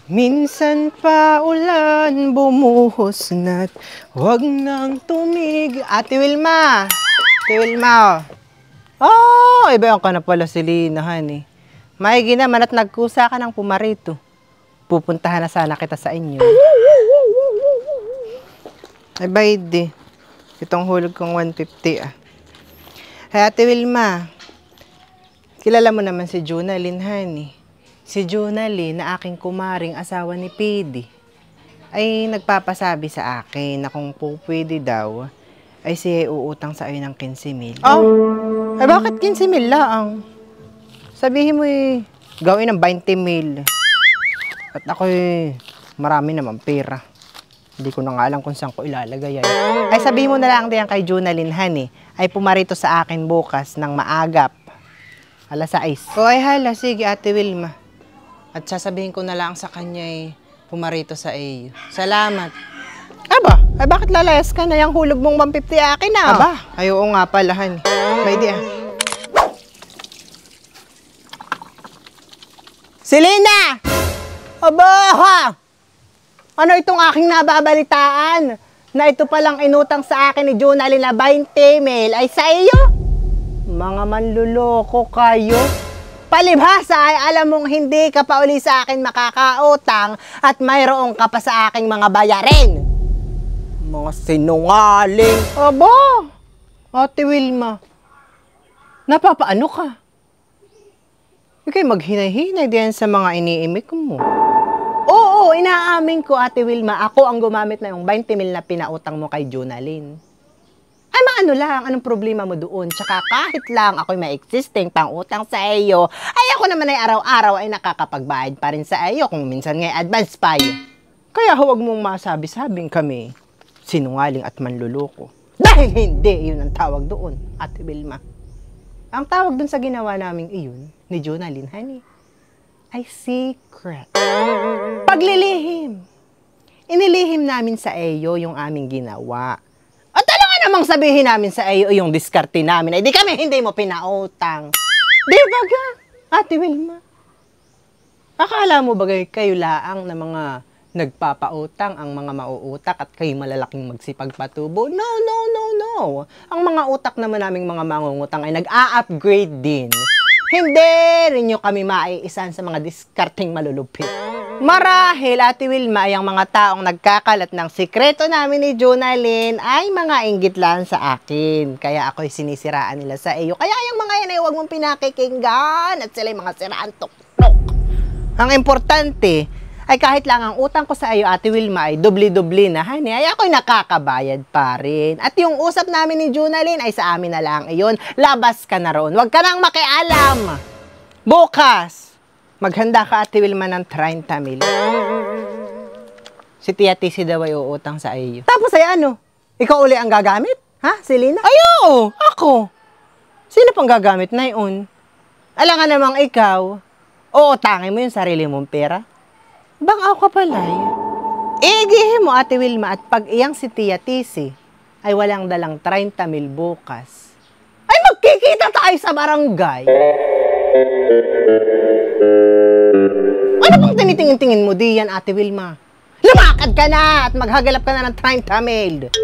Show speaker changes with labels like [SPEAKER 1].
[SPEAKER 1] Minsan pa ulan bumuhos na't huwag nang tumig. Ate Wilma! Ate Wilma! Oh, ibayan ka na pala si Linahan eh. Maigi naman at nagkusa ka ng pumarito. Pupuntahan na sana kita sa inyo. Ay, bayad eh. Itong hulog kong 150 ah. Hey, Ate Wilma. Kilala mo naman si Jonalyn, honey. Si Jonalyn na aking kumaring asawa ni Pidi ay nagpapasabi sa akin na kung po pwede daw ay siya uutang sa iyo ng 15,000. Oh, ay bakit 15,000 lang? Sabihin mo gawin ng 20,000. At ako marami naman pera. Hindi ko na nga alam kung saan ko ilalagay yan. Ay sabihin mo na lang diyan kay Jonalyn, honey, ay pumarito sa akin bukas ng maagap. Alas 6. O ay hala, sige Ate Wilma. At sasabihin ko na lang sa kanya pumarito sa iyo. Salamat. Aba, ay bakit lalayas ka na yung hulog mong 150 akin na? Aba, ay oo nga pala, honey. May di ah. Selena! Aba ha! Ano itong aking nababalitaan? Na ito palang inutang sa akin ni Jonalyn na 20,000 ay sa iyo? Mga manluloko kayo. Palibhasa ay alam mong hindi ka pa uli sa akin makakautang at mayroong ka pa sa aking mga bayarin. Mga sinungaling. Aba, Ate Wilma, napapaano ka? Ika'y maghinay-hinay diyan sa mga iniimik mo. Oo, inaamin ko Ate Wilma, ako ang gumamit na yung 20,000 na pinautang mo kay Jonalyn. Ay maano lang, anong problema mo doon? Tsaka kahit lang ako'y may existing pang-utang sa iyo, ay ako naman ay araw-araw ay nakakapagbayad pa rin sa iyo kung minsan ngay advance pa. Kaya huwag mong masabi-sabing kami sinungaling at manluloko. Dahil hindi, yun ang tawag doon, Ate Wilma. Ang tawag doon sa ginawa naming iyon, ni Jonalyn, honey, ay secret. Paglilihim. Inilihim namin sa iyo yung aming ginawa. At talaga namang sabihin namin sa iyo yung diskarte namin ay di kami hindi mo pinautang. Di ba ga, Ate Wilma? Akala mo bagay kayo laang na mga nagpapautang ang mga mauutak at kayo malalaking magsipagpatubo? No, no, no, no. Ang mga utak naman naming mga mangungutang ay nag-a-upgrade din. Hindi rin nyo kami maiisan sa mga diskarting malulupit. Marahil, Ate Wilma, ay ang mga taong nagkakalat ng sikreto namin ni Jonalyn ay mga inggit lang sa akin. Kaya ako'y sinisiraan nila sa iyo. Kaya yung mga yan ay huwag mong pinakikinggan at sila'y mga siraan tok-tok. Ang importante ay kahit lang ang utang ko sa iyo, Ate Wilma, ay dubli-dubli na, honey, ay ako'y nakakabayad pa rin. At yung usap namin ni Jonalyn ay sa amin na lang iyon. Labas ka na roon. Huwag ka nang makialam. Bukas, maghanda ka, Ate Wilma, ng 30,000. Si Tia Tisi daw ay uutang sa iyo. Tapos ay ano? Ikaw uli ang gagamit? Ha, Selena? Ay, oo, ako. Sino pang gagamit na yun? Alangan namang ikaw, uutangin mo yung sarili mong pera. Bang ako ka palay? Iigihin mo, Ate Wilma, at pag iyang si Tia Tisi ay walang dalang 30,000 bukas, ay magkikita tayo sa barangay. Ano bang tinitingin-tingin mo diyan, Ate Wilma? Lumakad ka na at maghagalap ka na ng 30,000.